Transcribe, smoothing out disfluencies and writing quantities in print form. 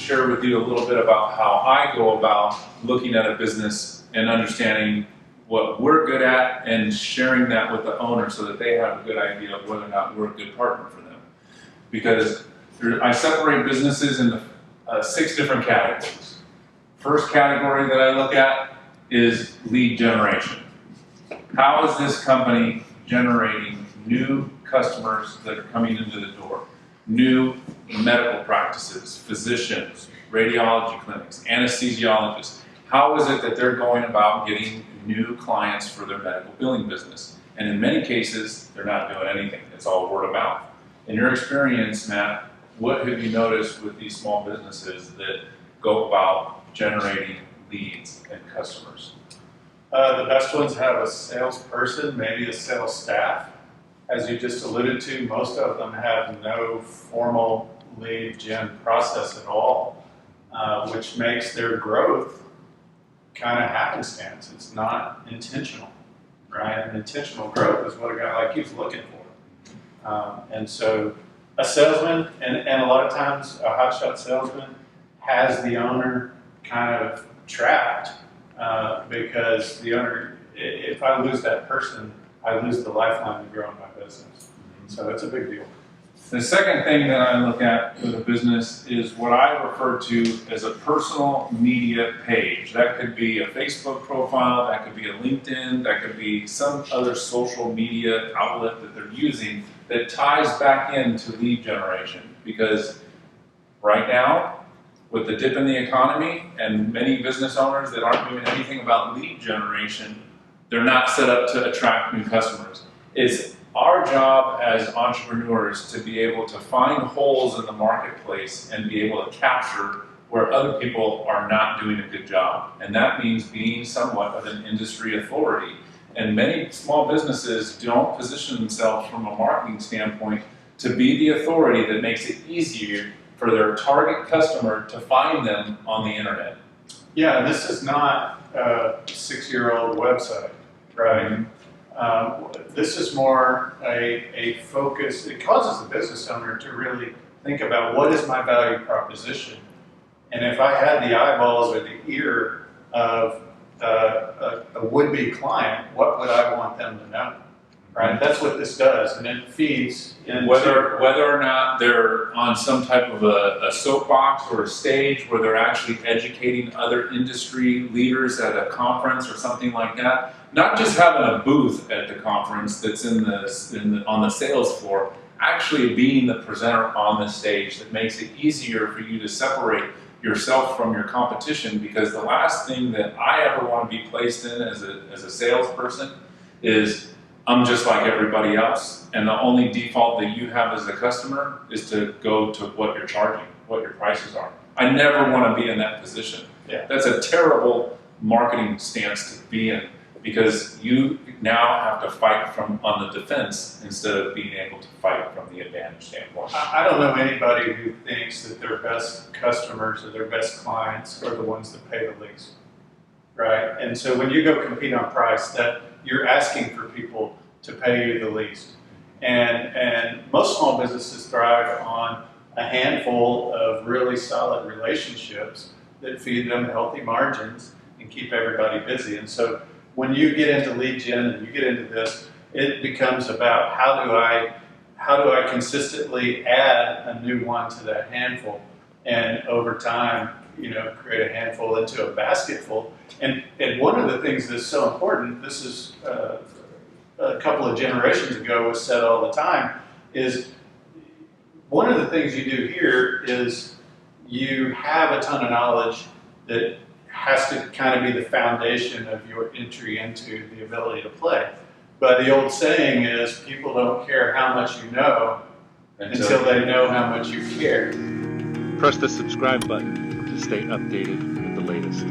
share with you a little bit about how I go about looking at a business and understanding what we're good at and sharing that with the owner so that they have a good idea of whether or not we're a good partner for them. Because I separate businesses into 6 different categories. First category that I look at is lead generation. How is this company generating new customers that are coming into the door? New medical practices, physicians, radiology clinics, anesthesiologists. How is it that they're going about getting new clients for their medical billing business? And in many cases, they're not doing anything. It's all word of mouth. In your experience, Matt, what have you noticed with these small businesses that go about generating leads and customers? The best ones have a salesperson, maybe a sales staff. As you just alluded to, most of them have no formal lead gen process at all, which makes their growth kind of happenstance. It's not intentional, right? And intentional growth is what a guy like you is looking for. And so a salesman, and a lot of times a hotshot salesman, has the owner kind of trapped because the owner, if I lose that person, I lose the lifeline to growing my business. So it's a big deal. The second thing that I look at with a business is what I refer to as a personal media page. That could be a Facebook profile, that could be a LinkedIn, that could be some other social media outlet that they're using that ties back into lead generation. Because right now, with the dip in the economy and many business owners that aren't doing anything about lead generation, they're not set up to attract new customers. It's our job as entrepreneurs to be able to find holes in the marketplace and be able to capture where other people are not doing a good job. And that means being somewhat of an industry authority. And many small businesses don't position themselves from a marketing standpoint to be the authority that makes it easier for their target customer to find them on the internet. Yeah, this is not a 6-year-old website, right? This is more a focus. It causes the business owner to really think about what is my value proposition. And if I had the eyeballs or the ear of a would-be client, what would I want them to know? Right? That's what this does, and it feeds into whether or not they're on some type of a soapbox or a stage where they're actually educating other industry leaders at a conference or something like that. Not just having a booth at the conference that's on the sales floor, actually being the presenter on the stage that makes it easier for you to separate yourself from your competition. Because the last thing that I ever want to be placed in as a salesperson is I'm just like everybody else, and the only default that you have as a customer is to go to what you're charging, what your prices are. I never want to be in that position. Yeah. That's a terrible marketing stance to be in, because you now have to fight from on the defense instead of being able to fight from the advantage standpoint. I don't know anybody who thinks that their best customers or their best clients are the ones that pay the least, right? And so when you go compete on price, that you're asking for people to pay you the least. And most small businesses thrive on a handful of really solid relationships that feed them healthy margins and keep everybody busy. And so when you get into lead gen and you get into this, it becomes about how do I consistently add a new one to that handful, and over time, create a handful into a basketful. And one of the things that's so important, this is a couple of generations ago was said all the time, is one of the things you do here is you have a ton of knowledge that has to kind of be the foundation of your entry into the ability to play. But the old saying is, people don't care how much you know until they know how much you care. Press the subscribe button to stay updated with the latest.